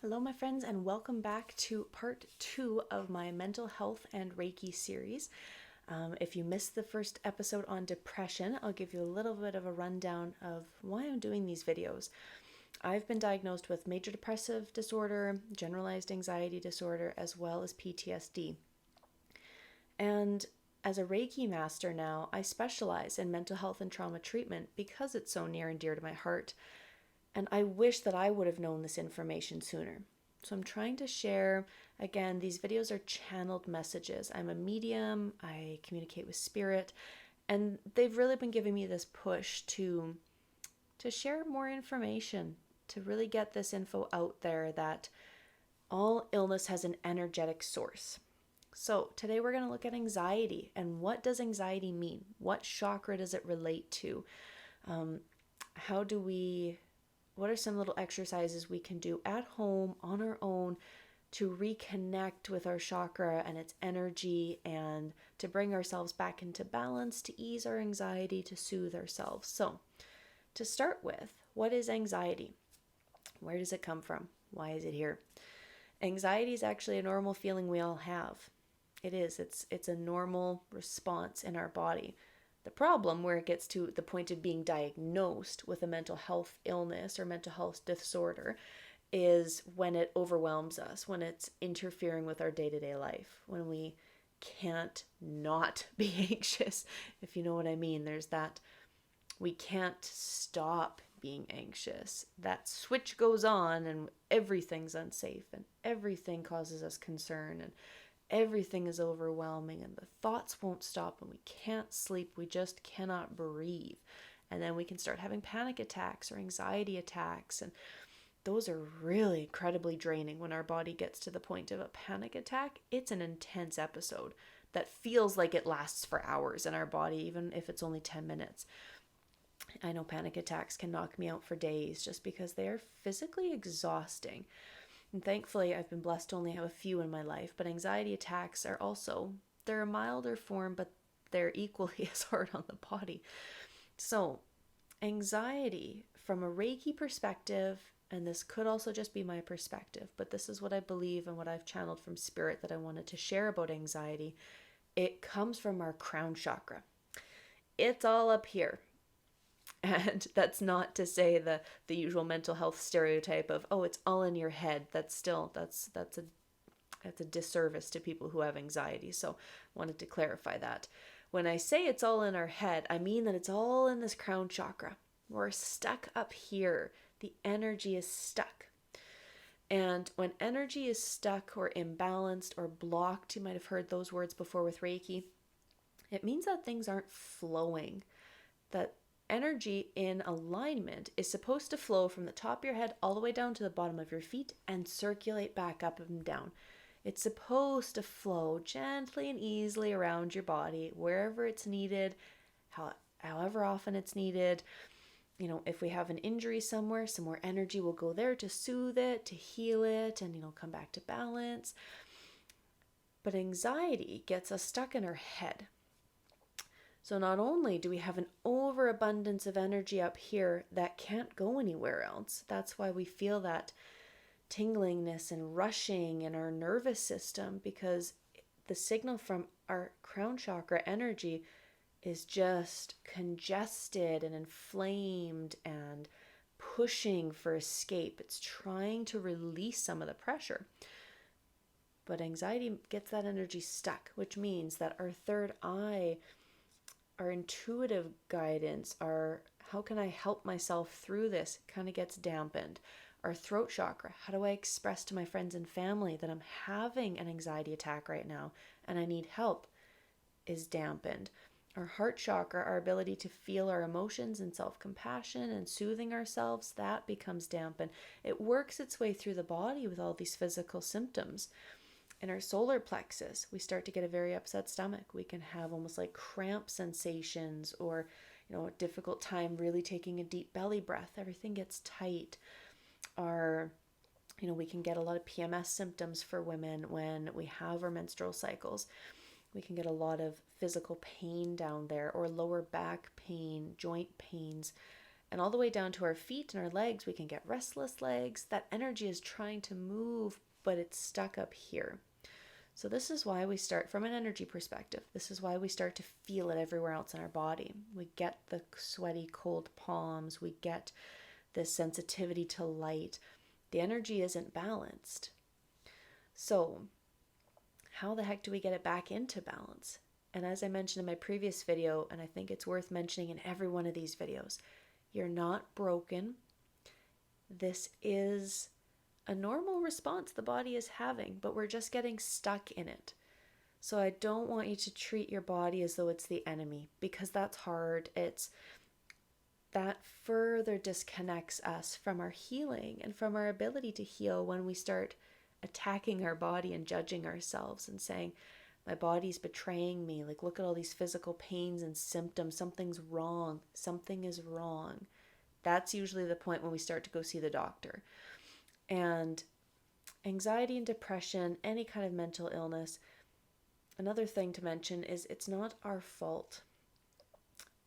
Hello, my friends, and welcome back to part 2 of my mental health and Reiki series. If you missed the first episode on depression, I'll give you a little bit of a rundown of why I'm doing these videos. I've been diagnosed with major depressive disorder, generalized anxiety disorder, as well as PTSD. And as a Reiki master now, I specialize in mental health and trauma treatment because it's so near and dear to my heart. And I wish that I would have known this information sooner. So I'm trying to share, again, these videos are channeled messages. I'm a medium, I communicate with spirit, and they've really been giving me this push to share more information, to really get this info out there that all illness has an energetic source. So today we're going to look at anxiety and what does anxiety mean? What chakra does it relate to? What are some little exercises we can do at home on our own to reconnect with our chakra and its energy and to bring ourselves back into balance, to ease our anxiety, to soothe ourselves? So, to start with, what is anxiety? Where does it come from? Why is it here? Anxiety is actually a normal feeling we all have. It is. It's a normal response in our body. The problem, where it gets to the point of being diagnosed with a mental health illness or mental health disorder, is when it overwhelms us, when it's interfering with our day-to-day life, when we can't not be anxious, if you know what I mean. There's that, we can't stop being anxious. That switch goes on and everything's unsafe and everything causes us concern and everything is overwhelming and the thoughts won't stop and we can't sleep. We just cannot breathe. And then we can start having panic attacks or anxiety attacks. And those are really incredibly draining. When our body gets to the point of a panic attack, it's an intense episode that feels like it lasts for hours in our body, even if it's only 10 minutes. I know panic attacks can knock me out for days just because they are physically exhausting. And thankfully, I've been blessed to only have a few in my life, but anxiety attacks are also, they're a milder form, but they're equally as hard on the body. So, anxiety from a Reiki perspective, and this could also just be my perspective, but this is what I believe and what I've channeled from spirit that I wanted to share about anxiety. It comes from our crown chakra. It's all up here. And that's not to say the usual mental health stereotype of, oh, it's all in your head. That's a disservice to people who have anxiety. So I wanted to clarify that. When I say it's all in our head, I mean that it's all in this crown chakra. We're stuck up here. The energy is stuck. And when energy is stuck or imbalanced or blocked, you might have heard those words before with Reiki, it means that things aren't flowing, that energy in alignment is supposed to flow from the top of your head all the way down to the bottom of your feet and circulate back up and down. It's supposed to flow gently and easily around your body, wherever it's needed, however often it's needed. You know, if we have an injury somewhere, some more energy will go there to soothe it, to heal it, and, come back to balance. But anxiety gets us stuck in our head. So not only do we have an overabundance of energy up here that can't go anywhere else, that's why we feel that tinglingness and rushing in our nervous system, because the signal from our crown chakra energy is just congested and inflamed and pushing for escape. It's trying to release some of the pressure. But anxiety gets that energy stuck, which means that our third eye, our intuitive guidance, our how can I help myself through this, kind of gets dampened. Our throat chakra, how do I express to my friends and family that I'm having an anxiety attack right now and I need help, is dampened. Our heart chakra, our ability to feel our emotions and self-compassion and soothing ourselves, that becomes dampened. It works its way through the body with all these physical symptoms. In our solar plexus, we start to get a very upset stomach. We can have almost like cramp sensations or, a difficult time really taking a deep belly breath. Everything gets tight. We can get a lot of PMS symptoms for women when we have our menstrual cycles. We can get a lot of physical pain down there or lower back pain, joint pains. And all the way down to our feet and our legs, we can get restless legs. That energy is trying to move, but it's stuck up here. So this is why we start from an energy perspective. This is why we start to feel it everywhere else in our body. We get the sweaty, cold palms. We get this sensitivity to light. The energy isn't balanced. So how the heck do we get it back into balance? And as I mentioned in my previous video, and I think it's worth mentioning in every one of these videos, you're not broken. This is a normal response the body is having, but we're just getting stuck in it. So I don't want you to treat your body as though it's the enemy, because that's hard. That further disconnects us from our healing and from our ability to heal when we start attacking our body and judging ourselves and saying, my body's betraying me. Like, look at all these physical pains and symptoms. Something's wrong. Something is wrong. That's usually the point when we start to go see the doctor. And anxiety and depression, any kind of mental illness, another thing to mention is it's not our fault.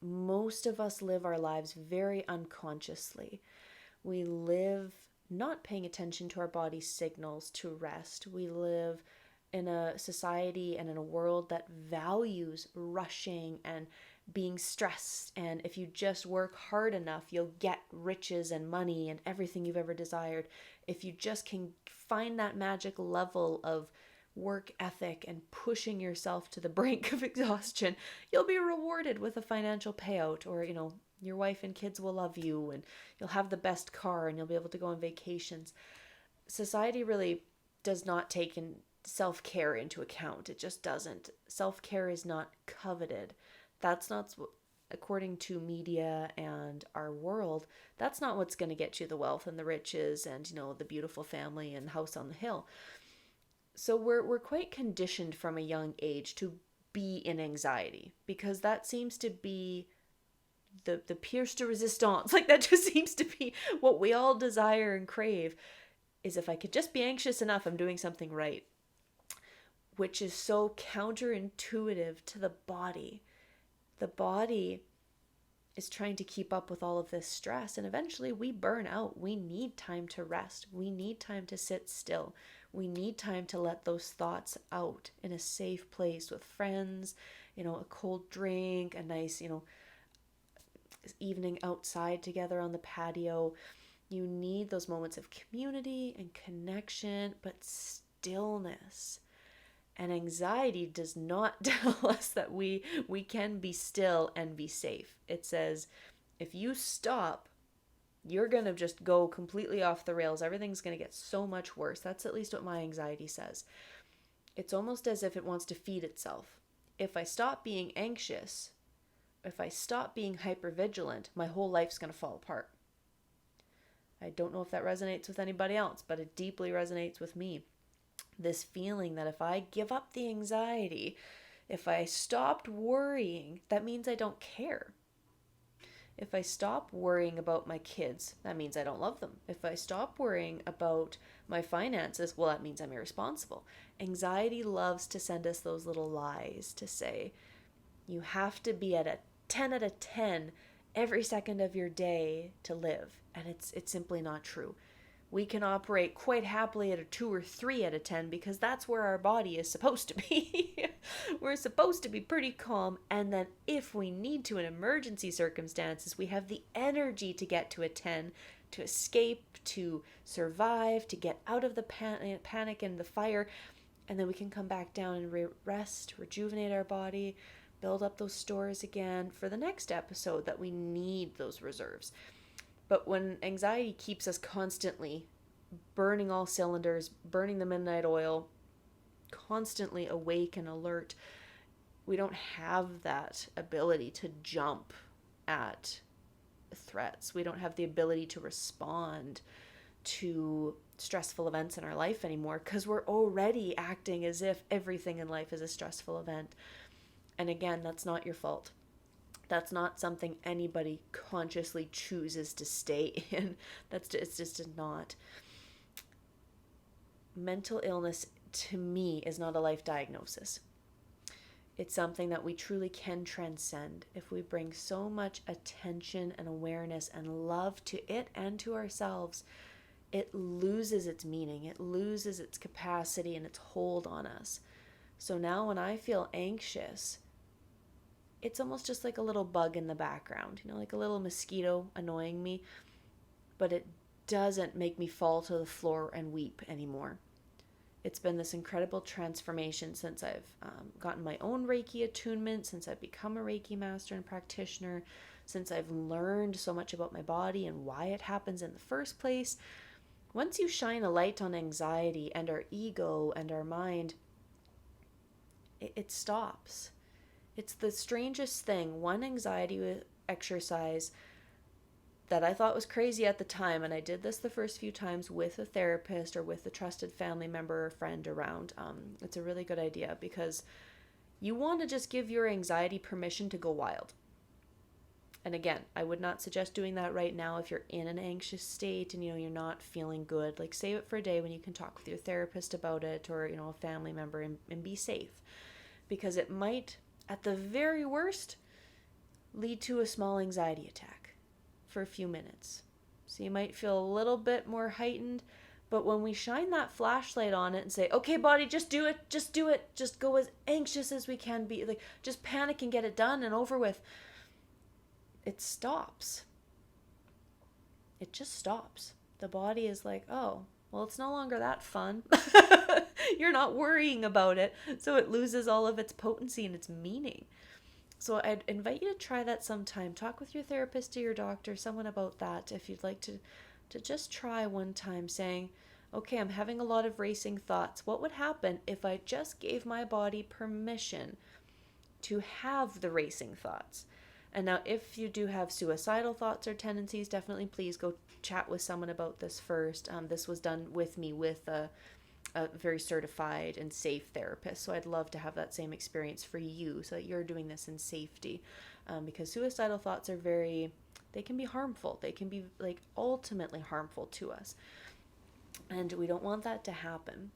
Most of us live our lives very unconsciously. We live not paying attention to our body's signals to rest. We live in a society and in a world that values rushing and being stressed. And if you just work hard enough, you'll get riches and money and everything you've ever desired. If you just can find that magic level of work ethic and pushing yourself to the brink of exhaustion, you'll be rewarded with a financial payout, or, your wife and kids will love you and you'll have the best car and you'll be able to go on vacations. Society really does not take self-care into account. It just doesn't. Self-care is not coveted. That's not, according to media and our world, that's not what's going to get you the wealth and the riches and, the beautiful family and house on the hill. So we're quite conditioned from a young age to be in anxiety, because that seems to be the pièce de résistance. Like, that just seems to be what we all desire and crave, is if I could just be anxious enough, I'm doing something right, which is so counterintuitive to the body. The body is trying to keep up with all of this stress, and eventually we burn out. We need time to rest. We need time to sit still. We need time to let those thoughts out in a safe place with friends, a cold drink, a nice, evening outside together on the patio. You need those moments of community and connection, but stillness. And anxiety does not tell us that we can be still and be safe. It says, if you stop, you're going to just go completely off the rails. Everything's going to get so much worse. That's at least what my anxiety says. It's almost as if it wants to feed itself. If I stop being anxious, if I stop being hypervigilant, my whole life's going to fall apart. I don't know if that resonates with anybody else, but it deeply resonates with me. This feeling that if I give up the anxiety, if I stopped worrying, that means I don't care. If I stop worrying about my kids, that means I don't love them. If I stop worrying about my finances, well, that means I'm irresponsible. Anxiety loves to send us those little lies to say, you have to be at a 10 out of 10 every second of your day to live. And it's simply not true. We can operate quite happily at a 2 or 3 out of 10 because that's where our body is supposed to be. We're supposed to be pretty calm, and then if we need to in emergency circumstances, we have the energy to get to a 10, to escape, to survive, to get out of the panic and the fire, and then we can come back down and rest, rejuvenate our body, build up those stores again for the next episode that we need those reserves. But when anxiety keeps us constantly burning all cylinders, burning the midnight oil, constantly awake and alert, we don't have that ability to jump at threats. We don't have the ability to respond to stressful events in our life anymore because we're already acting as if everything in life is a stressful event. And again, that's not your fault. That's not something anybody consciously chooses to stay in. It's just not. Mental illness, to me, is not a life diagnosis. It's something that we truly can transcend if we bring so much attention and awareness and love to it and to ourselves. It loses its meaning, it loses its capacity and its hold on us. So now when I feel anxious, it's almost just like a little bug in the background, like a little mosquito annoying me, but it doesn't make me fall to the floor and weep anymore. It's been this incredible transformation since I've gotten my own Reiki attunement, since I've become a Reiki master and practitioner, since I've learned so much about my body and why it happens in the first place. Once you shine a light on anxiety and our ego and our mind, it stops. It's the strangest thing. One anxiety exercise that I thought was crazy at the time, and I did this the first few times with a therapist or with a trusted family member or friend around. It's a really good idea because you want to just give your anxiety permission to go wild. And again, I would not suggest doing that right now if you're in an anxious state and you're not feeling good. Like, save it for a day when you can talk with your therapist about it, or a family member, and be safe, because it might, at the very worst, lead to a small anxiety attack for a few minutes. So you might feel a little bit more heightened, but when we shine that flashlight on it and say, okay, body, just do it, just go as anxious as we can be, like, just panic and get it done and over with, it stops. It just stops. The body is like, oh, well, it's no longer that fun. You're not worrying about it, so it loses all of its potency and its meaning. So I'd invite you to try that sometime. Talk with your therapist or your doctor, someone about that, if you'd like to just try one time saying, okay, I'm having a lot of racing thoughts. What would happen if I just gave my body permission to have the racing thoughts? And now, if you do have suicidal thoughts or tendencies, definitely please go chat with someone about this first. This was done with me with a very certified and safe therapist. So I'd love to have that same experience for you, so that you're doing this in safety. Because suicidal thoughts are they can be harmful. They can be like ultimately harmful to us. And we don't want that to happen.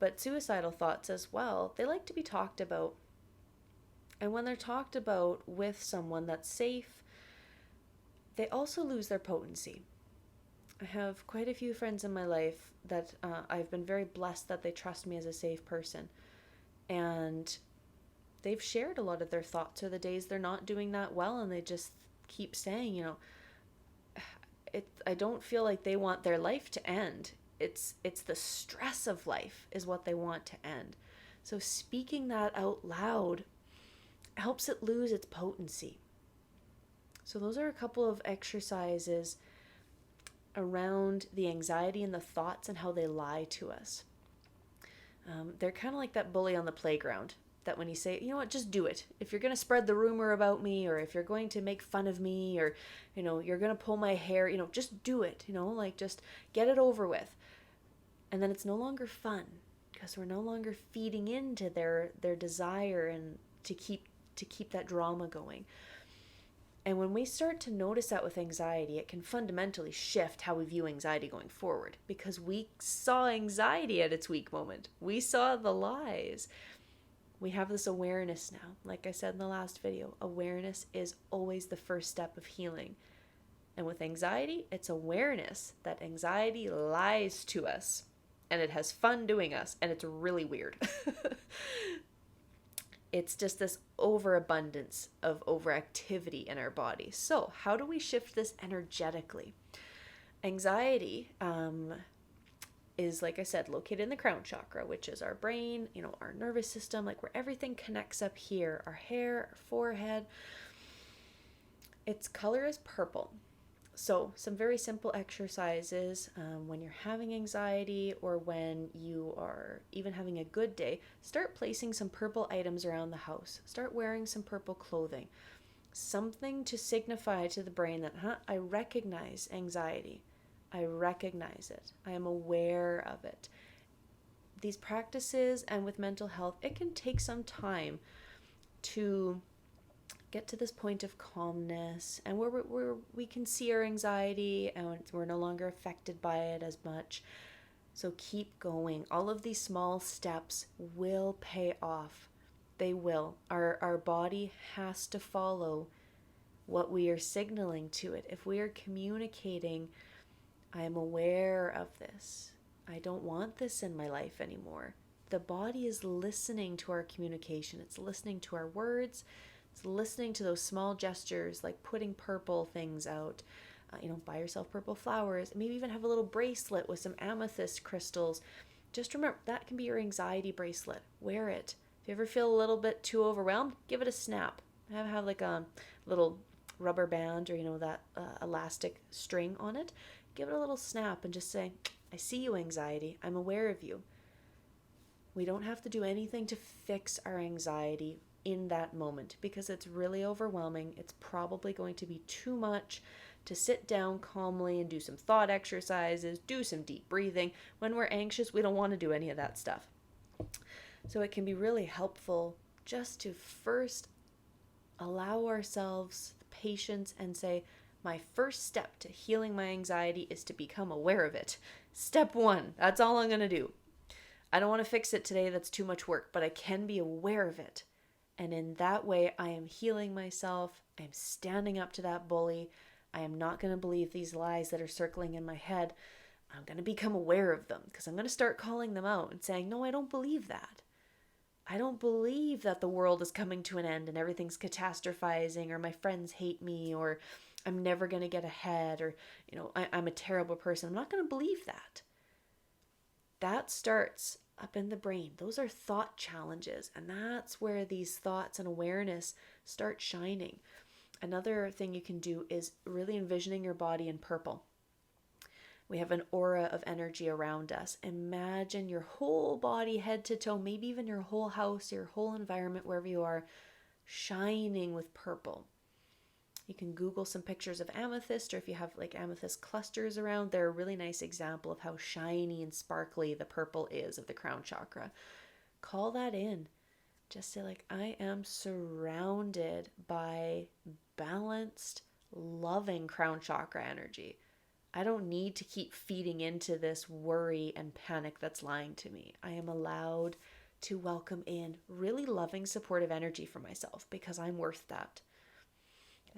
But suicidal thoughts as well, they like to be talked about. And when they're talked about with someone that's safe, they also lose their potency. I have quite a few friends in my life that I've been very blessed that they trust me as a safe person. And they've shared a lot of their thoughts, or the days they're not doing that well, and they just keep saying, I don't feel like they want their life to end. It's the stress of life is what they want to end. So speaking that out loud helps it lose its potency. So those are a couple of exercises around the anxiety and the thoughts and how they lie to us. They're kind of like that bully on the playground, that when you say, you know what, just do it. If you're going to spread the rumor about me, or if you're going to make fun of me, or, you're going to pull my hair, just do it, just get it over with. And then it's no longer fun, because we're no longer feeding into their desire and to keep that drama going. And when we start to notice that with anxiety, it can fundamentally shift how we view anxiety going forward, because we saw anxiety at its weak moment. We saw the lies. We have this awareness now. Like I said in the last video, awareness is always the first step of healing. And with anxiety, it's awareness that anxiety lies to us, and it has fun doing us, and it's really weird. It's just this overabundance of overactivity in our body. So how do we shift this energetically? Anxiety is, like I said, located in the crown chakra, which is our brain, our nervous system, like where everything connects up here, our hair, our forehead. Its color is purple. So some very simple exercises when you're having anxiety, or when you are even having a good day, start placing some purple items around the house. Start wearing some purple clothing. Something to signify to the brain that, I recognize anxiety. I recognize it. I am aware of it. These practices, and with mental health, it can take some time to get to this point of calmness, and where we can see our anxiety and we're no longer affected by it as much. So keep going. All of these small steps will pay off. They will. Our body has to follow what we are signaling to it. If we are communicating, I am aware of this, I don't want this in my life anymore, the body is listening to our communication. It's listening to our words. It's listening to those small gestures, like putting purple things out. Buy yourself purple flowers. Maybe even have a little bracelet with some amethyst crystals. Just remember, that can be your anxiety bracelet. Wear it. If you ever feel a little bit too overwhelmed, give it a snap. Have like a little rubber band or, that elastic string on it. Give it a little snap and just say, I see you, anxiety. I'm aware of you. We don't have to do anything to fix our anxiety in that moment because it's really overwhelming. It's probably going to be too much to sit down calmly and do some thought exercises, do some deep breathing. When we're anxious, we don't want to do any of that stuff. So it can be really helpful just to first allow ourselves the patience and say, my first step to healing my anxiety is to become aware of it. Step 1, that's all I'm going to do. I don't want to fix it today, that's too much work, but I can be aware of it. And in that way, I am healing myself. I'm standing up to that bully. I am not going to believe these lies that are circling in my head. I'm going to become aware of them because I'm going to start calling them out and saying, no, I don't believe that. I don't believe that the world is coming to an end and everything's catastrophizing, or my friends hate me, or I'm never going to get ahead, or, I'm a terrible person. I'm not going to believe that. That starts up in the brain. Those are thought challenges, and that's where these thoughts and awareness start shining. Another thing you can do is really envisioning your body in purple. We have an aura of energy around us. Imagine your whole body, head to toe, maybe even your whole house, your whole environment, wherever you are, shining with purple. You can Google some pictures of amethyst, or if you have like amethyst clusters around, they're a really nice example of how shiny and sparkly the purple is of the crown chakra. Call that in. Just say like, I am surrounded by balanced, loving crown chakra energy. I don't need to keep feeding into this worry and panic that's lying to me. I am allowed to welcome in really loving, supportive energy for myself because I'm worth that.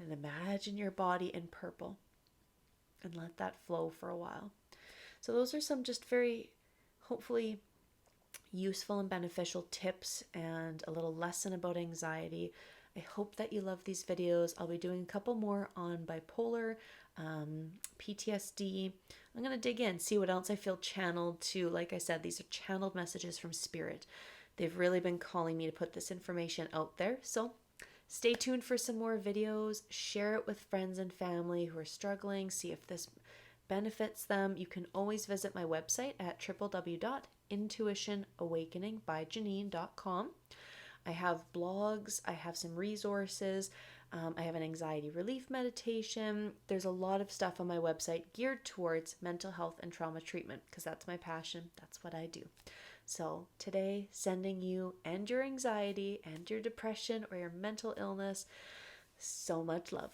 And imagine your body in purple and let that flow for a while. So those are some just very, hopefully, useful and beneficial tips and a little lesson about anxiety. I hope that you love these videos. I'll be doing a couple more on bipolar, PTSD. I'm going to dig in, see what else I feel channeled to. Like I said, these are channeled messages from spirit. They've really been calling me to put this information out there. So stay tuned for some more videos. Share it with friends and family who are struggling. See if this benefits them. You can always visit my website at www.intuitionawakeningbyjanine.com. I have blogs. I have some resources. I have an anxiety relief meditation. There's a lot of stuff on my website geared towards mental health and trauma treatment because that's my passion. That's what I do. So today, sending you and your anxiety and your depression or your mental illness so much love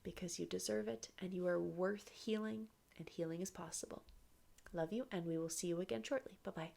because you deserve it and you are worth healing, and healing is possible. Love you, and we will see you again shortly. Bye-bye.